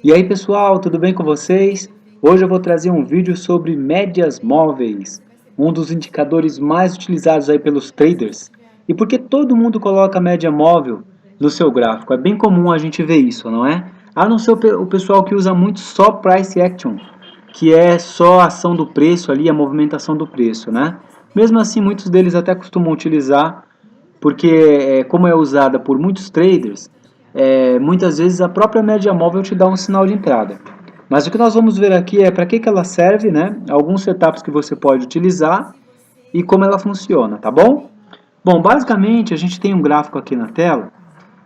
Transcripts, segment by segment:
E aí pessoal, tudo bem com vocês? Hoje eu vou trazer um vídeo sobre médias móveis, um dos indicadores mais utilizados aí pelos traders. E por que todo mundo coloca média móvel no seu gráfico? É bem comum a gente ver isso, não é? A não ser o pessoal que usa muito só Price Action, que é só a ação do preço ali, a movimentação do preço, né? Mesmo assim, muitos deles até costumam utilizar porque como é usada por muitos traders, muitas vezes a própria média móvel te dá um sinal de entrada. Mas o que nós vamos ver aqui é para que ela serve, né? Alguns setups que você pode utilizar e como ela funciona, tá bom? Bom, basicamente a gente tem um gráfico aqui na tela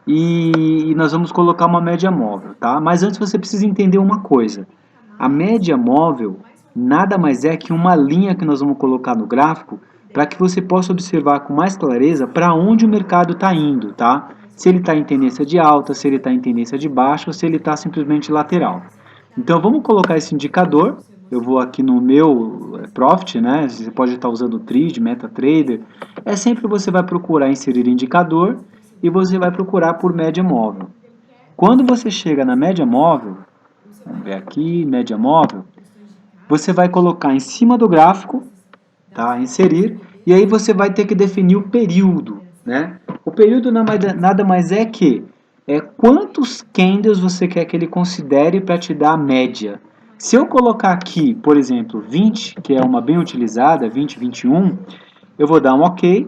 e nós vamos colocar uma média móvel, tá? Mas antes você precisa entender uma coisa. A média móvel nada mais é que uma linha que nós vamos colocar no gráfico para que você possa observar com mais clareza para onde o mercado está indo, tá? Se ele está em tendência de alta, se ele está em tendência de baixa ou se ele está simplesmente lateral. Então vamos colocar esse indicador. Eu vou aqui no meu Profit, né? Você pode estar usando o Trade, MetaTrader. É sempre você vai procurar inserir indicador e você vai procurar por média móvel. Quando você chega na média móvel, vamos ver aqui, média móvel, você vai colocar em cima do gráfico, tá? Inserir, e aí você vai ter que definir o período, né? O período nada mais é que quantos candles você quer que ele considere para te dar a média. Se eu colocar aqui, por exemplo, 20, que é uma bem utilizada, 20, 21, eu vou dar um OK,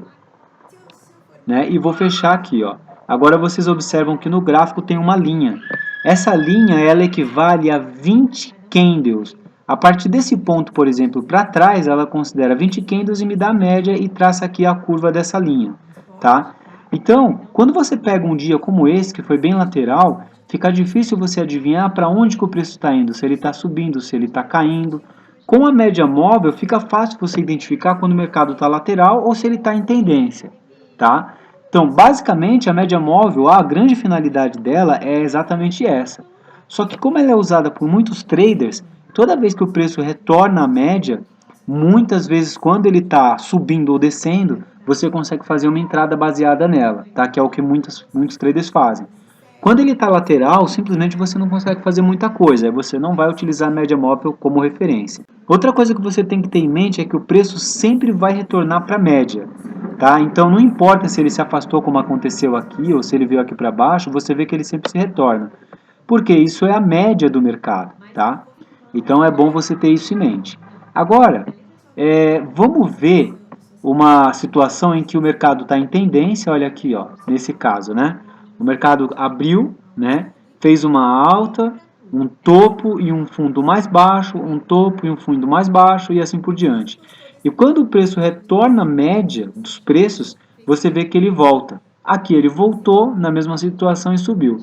né? E vou fechar aqui, ó. Agora vocês observam que no gráfico tem uma linha. Essa linha ela equivale a 20 candles. A partir desse ponto, por exemplo, para trás, ela considera 20 candles e me dá a média e traça aqui a curva dessa linha, tá? Então, quando você pega um dia como esse, que foi bem lateral, fica difícil você adivinhar para onde que o preço está indo, se ele está subindo, se ele está caindo. Com a média móvel, fica fácil você identificar quando o mercado está lateral ou se ele está em tendência, tá? Então, basicamente, a média móvel, a grande finalidade dela é exatamente essa. Só que como ela é usada por muitos traders, toda vez que o preço retorna à média, muitas vezes quando ele está subindo ou descendo, você consegue fazer uma entrada baseada nela, tá? Que é o que muitos traders fazem. Quando ele está lateral, simplesmente você não consegue fazer muita coisa, você não vai utilizar a média móvel como referência. Outra coisa que você tem que ter em mente é que o preço sempre vai retornar para a média. Tá? Então não importa se ele se afastou como aconteceu aqui ou se ele veio aqui para baixo, você vê que ele sempre se retorna. Porque isso é a média do mercado. Tá? Então é bom você ter isso em mente. Agora, vamos ver uma situação em que o mercado está em tendência, olha aqui, ó, nesse caso, né? O mercado abriu, né? Fez uma alta, um topo e um fundo mais baixo, um topo e um fundo mais baixo e assim por diante. E quando o preço retorna à média dos preços, você vê que ele volta. Aqui ele voltou na mesma situação e subiu.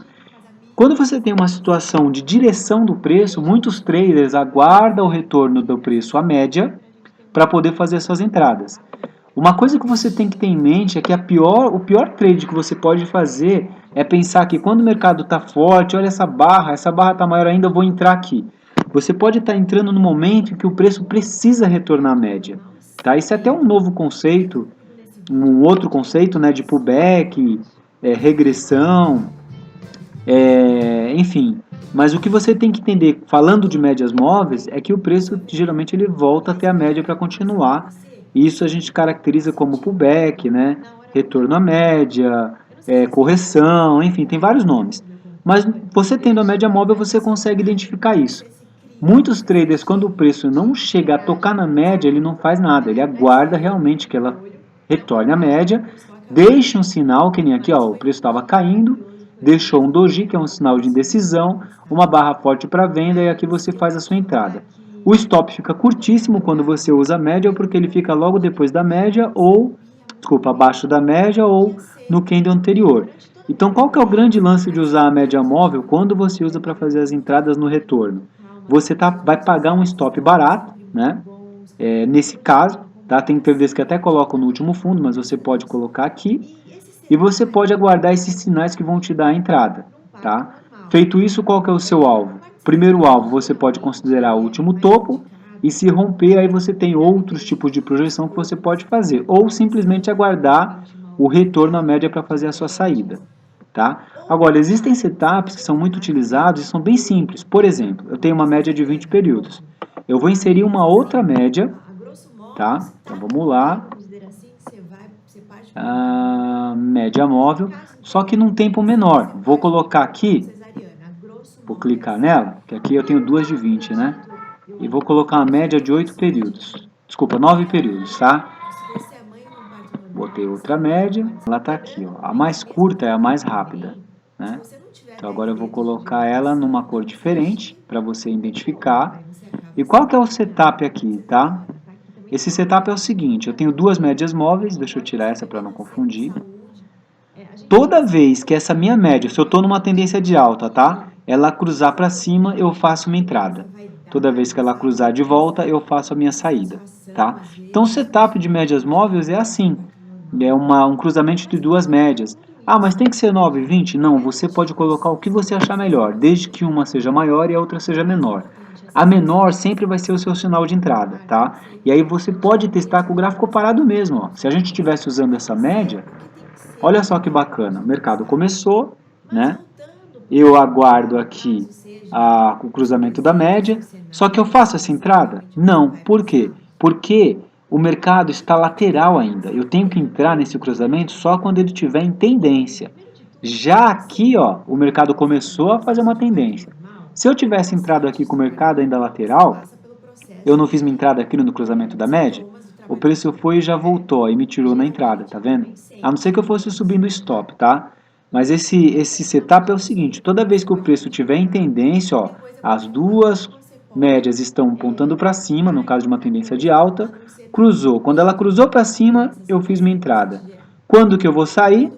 Quando você tem uma situação de direção do preço, muitos traders aguardam o retorno do preço à média para poder fazer suas entradas. Uma coisa que você tem que ter em mente é que o pior trade que você pode fazer é pensar que quando o mercado está forte, olha essa barra está maior ainda, eu vou entrar aqui. Você pode estar entrando no momento em que o preço precisa retornar à média. Tá? Isso é até um novo conceito, um outro conceito, né, de pullback, regressão, enfim. Mas o que você tem que entender, falando de médias móveis, é que o preço geralmente ele volta até a média para continuar. Isso a gente caracteriza como pullback, né? Retorno à média, correção, enfim, tem vários nomes. Mas você tendo a média móvel, você consegue identificar isso. Muitos traders, quando o preço não chega a tocar na média, ele não faz nada, ele aguarda realmente que ela retorne à média, deixa um sinal, que nem aqui, ó, o preço estava caindo, deixou um doji, que é um sinal de indecisão, uma barra forte para venda e aqui você faz a sua entrada. O stop fica curtíssimo quando você usa a média, porque ele fica logo depois da média ou, desculpa, abaixo da média ou no candle anterior. Então, qual que é o grande lance de usar a média móvel quando você usa para fazer as entradas no retorno? Você vai pagar um stop barato, né? Nesse caso, tá? Tem traders que até colocam no último fundo, mas você pode colocar aqui. E você pode aguardar esses sinais que vão te dar a entrada, tá? Feito isso, qual que é o seu alvo? Primeiro alvo, você pode considerar o último topo, e se romper, aí você tem outros tipos de projeção que você pode fazer, ou simplesmente aguardar o retorno à média para fazer a sua saída, tá? Agora, existem setups que são muito utilizados e são bem simples. Por exemplo, eu tenho uma média de 20 períodos. Eu vou inserir uma outra média, tá? Então, vamos lá. Média móvel, só que num tempo menor. Vou colocar aqui, vou clicar nela, que aqui eu tenho duas de 20, né? E vou colocar uma média de 8 períodos. Desculpa, 9 períodos, tá? Botei outra média, ela tá aqui, ó. A mais curta é a mais rápida, né? Então agora eu vou colocar ela numa cor diferente para você identificar. E qual que é o setup aqui, tá? Esse setup é o seguinte, eu tenho duas médias móveis, deixa eu tirar essa para não confundir. Toda vez que essa minha média, se eu estou numa tendência de alta, tá? Ela cruzar para cima, eu faço uma entrada. Toda vez que ela cruzar de volta, eu faço a minha saída, tá? Então o setup de médias móveis é assim, é um cruzamento de duas médias. Ah, mas tem que ser 9 e 20? Não, você pode colocar o que você achar melhor, desde que uma seja maior e a outra seja menor. A menor sempre vai ser o seu sinal de entrada, tá? E aí você pode testar com o gráfico parado mesmo, ó. Se a gente estivesse usando essa média, olha só que bacana, o mercado começou, né? Eu aguardo aqui o cruzamento da média, só que eu faço essa entrada? Não. Por quê? Porque o mercado está lateral ainda. Eu tenho que entrar nesse cruzamento só quando ele estiver em tendência. Já aqui, ó, o mercado começou a fazer uma tendência. Se eu tivesse entrado aqui com o mercado ainda lateral, eu não fiz minha entrada aqui no cruzamento da média, o preço foi e já voltou, e me tirou na entrada, tá vendo? A não ser que eu fosse subindo o stop, tá? Mas esse setup é o seguinte, toda vez que o preço estiver em tendência, ó, as duas médias estão apontando para cima, no caso de uma tendência de alta, cruzou. Quando ela cruzou para cima, eu fiz minha entrada. Quando que eu vou sair?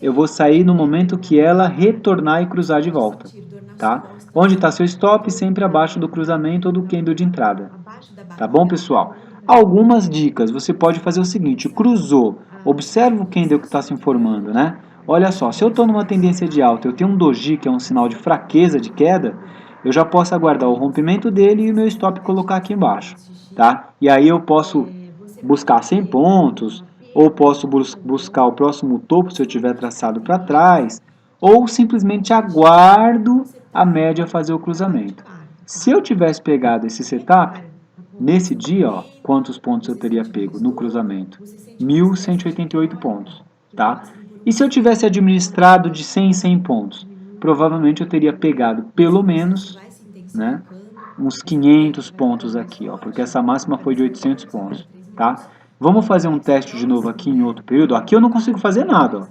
Eu vou sair no momento que ela retornar e cruzar de volta, tá? Onde está seu stop? Sempre abaixo do cruzamento ou do candle de entrada. Tá bom, pessoal? Algumas dicas. Você pode fazer o seguinte, cruzou, observa o candle que está se formando, né? Olha só, se eu estou numa tendência de alta, eu tenho um doji, que é um sinal de fraqueza, de queda, eu já posso aguardar o rompimento dele e o meu stop colocar aqui embaixo, tá? E aí eu posso buscar 100 pontos, ou posso buscar o próximo topo se eu tiver traçado para trás, ou simplesmente aguardo a média fazer o cruzamento. Se eu tivesse pegado esse setup, nesse dia, ó, quantos pontos eu teria pego no cruzamento? 1.188 pontos, tá? E se eu tivesse administrado de 100 em 100 pontos? Provavelmente eu teria pegado pelo menos, né, uns 500 pontos aqui, ó, porque essa máxima foi de 800 pontos, tá? Vamos fazer um teste de novo aqui em outro período. Aqui eu não consigo fazer nada, ó.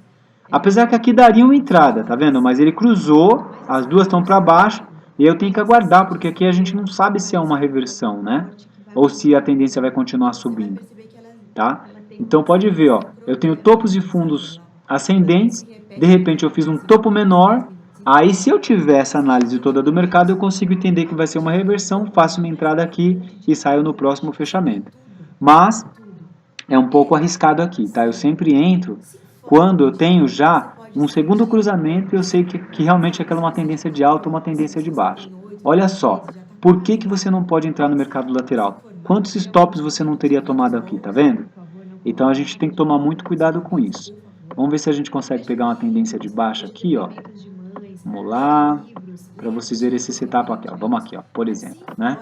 Apesar que aqui daria uma entrada, tá vendo? Mas ele cruzou, as duas estão para baixo, e eu tenho que aguardar, porque aqui a gente não sabe se é uma reversão, né? Ou se a tendência vai continuar subindo, tá? Então pode ver, ó, eu tenho topos e fundos ascendentes, de repente eu fiz um topo menor, aí se eu tiver essa análise toda do mercado, eu consigo entender que vai ser uma reversão, faço uma entrada aqui e saio no próximo fechamento. Mas é um pouco arriscado aqui, tá? Eu sempre entro quando eu tenho já um segundo cruzamento e eu sei que realmente aquela é uma tendência de alta ou uma tendência de baixa. Olha só, por que que você não pode entrar no mercado lateral? Quantos stops você não teria tomado aqui, tá vendo? Então a gente tem que tomar muito cuidado com isso. Vamos ver se a gente consegue pegar uma tendência de baixa aqui, ó. Vamos lá, para vocês verem esse setup aqui, ó. Vamos aqui, ó, por exemplo, né?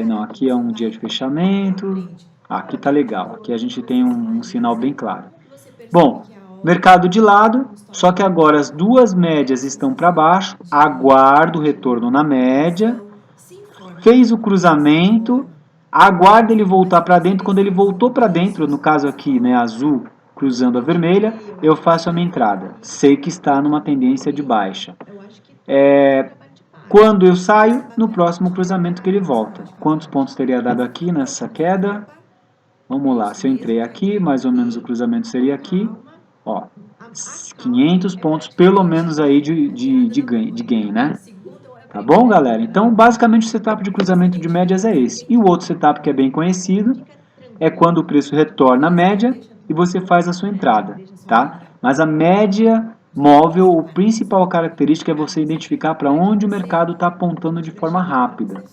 Não, aqui é um dia de fechamento. Aqui tá legal, aqui a gente tem um sinal bem claro. Bom, mercado de lado, só que agora as duas médias estão para baixo, aguardo o retorno na média, fez o cruzamento, aguarda ele voltar para dentro, quando ele voltou para dentro, no caso aqui, né, azul cruzando a vermelha, eu faço a minha entrada, sei que está numa tendência de baixa. Quando eu saio, no próximo cruzamento que ele volta. Quantos pontos teria dado aqui nessa queda? Vamos lá, se eu entrei aqui, mais ou menos o cruzamento seria aqui, ó, 500 pontos pelo menos aí de gain, né? Tá bom, galera? Então, basicamente o setup de cruzamento de médias é esse. E o outro setup que é bem conhecido é quando o preço retorna à média e você faz a sua entrada, tá? Mas a média móvel, a principal característica é você identificar para onde o mercado está apontando de forma rápida.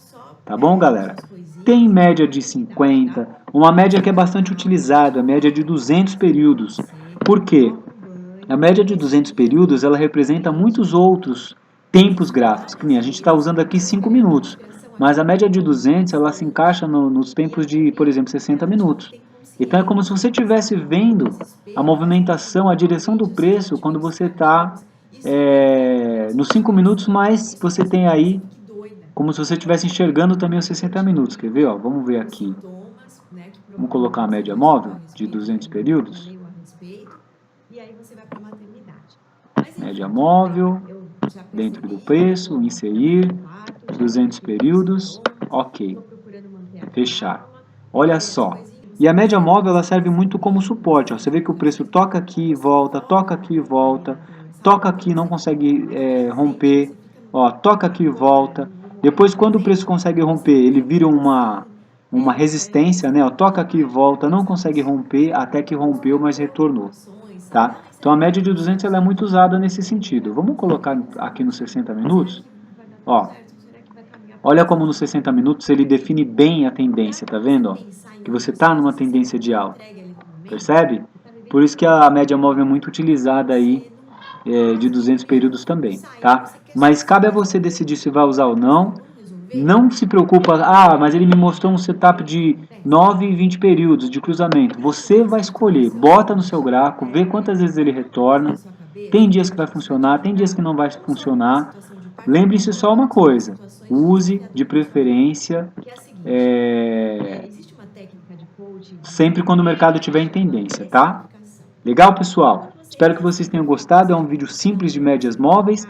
Tá bom, galera? Tem média de 50, uma média que é bastante utilizada, média de 200 períodos. Por quê? A média de 200 períodos ela representa muitos outros tempos gráficos, que nem a gente está usando aqui 5 minutos, mas a média de 200 ela se encaixa nos tempos de, por exemplo, 60 minutos. Então é como se você estivesse vendo a movimentação, a direção do preço quando você está nos 5 minutos, mas você tem aí como se você estivesse enxergando também os 60 minutos. Quer ver? Ó? Vamos ver aqui. Vamos colocar a média móvel de 200 períodos. Média móvel, dentro do preço, inserir, 200 períodos, ok, fechar. Olha só, e a média móvel ela serve muito como suporte, ó. Você vê que o preço toca aqui e volta, toca aqui e volta, toca aqui e não consegue romper, ó, toca aqui e volta. Depois quando o preço consegue romper, ele vira uma resistência, né? Ó, toca aqui e volta, não consegue romper, até que rompeu, mas retornou. Tá? Então a média de 200 ela é muito usada nesse sentido. Vamos colocar aqui nos 60 minutos. Ó, olha como nos 60 minutos ele define bem a tendência, tá vendo? Ó? Que você está numa tendência de alta. Percebe? Por isso que a média móvel é muito utilizada aí de 200 períodos também, tá? Mas cabe a você decidir se vai usar ou não. Não se preocupa, mas ele me mostrou um setup de 9 e 20 períodos de cruzamento. Você vai escolher, bota no seu gráfico, vê quantas vezes ele retorna. Tem dias que vai funcionar, tem dias que não vai funcionar. Lembre-se só uma coisa, use de preferência sempre quando o mercado estiver em tendência, tá? Legal, pessoal? Espero que vocês tenham gostado, é um vídeo simples de médias móveis.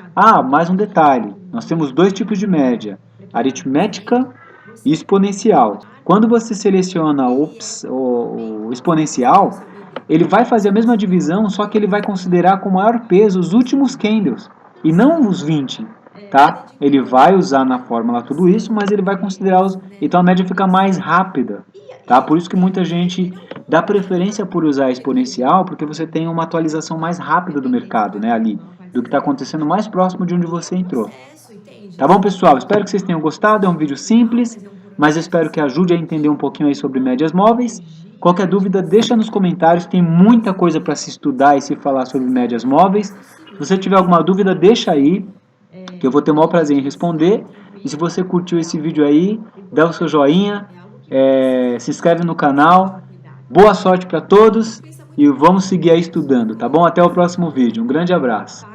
Mais um detalhe, nós temos dois tipos de média, aritmética e exponencial. Quando você seleciona o exponencial, ele vai fazer a mesma divisão, só que ele vai considerar com maior peso os últimos candles, e não os 20, tá? Ele vai usar na fórmula tudo isso, mas ele vai considerar os... Então a média fica mais rápida, tá? Por isso que muita gente dá preferência por usar exponencial, porque você tem uma atualização mais rápida do mercado, né, ali, do que está acontecendo mais próximo de onde você entrou. Tá bom, pessoal? Espero que vocês tenham gostado. É um vídeo simples, mas eu espero que ajude a entender um pouquinho aí sobre médias móveis. Qualquer dúvida, deixa nos comentários. Tem muita coisa para se estudar e se falar sobre médias móveis. Se você tiver alguma dúvida, deixa aí, que eu vou ter o maior prazer em responder. E se você curtiu esse vídeo aí, dá o seu joinha, se inscreve no canal. Boa sorte para todos e vamos seguir aí estudando, tá bom? Até o próximo vídeo. Um grande abraço.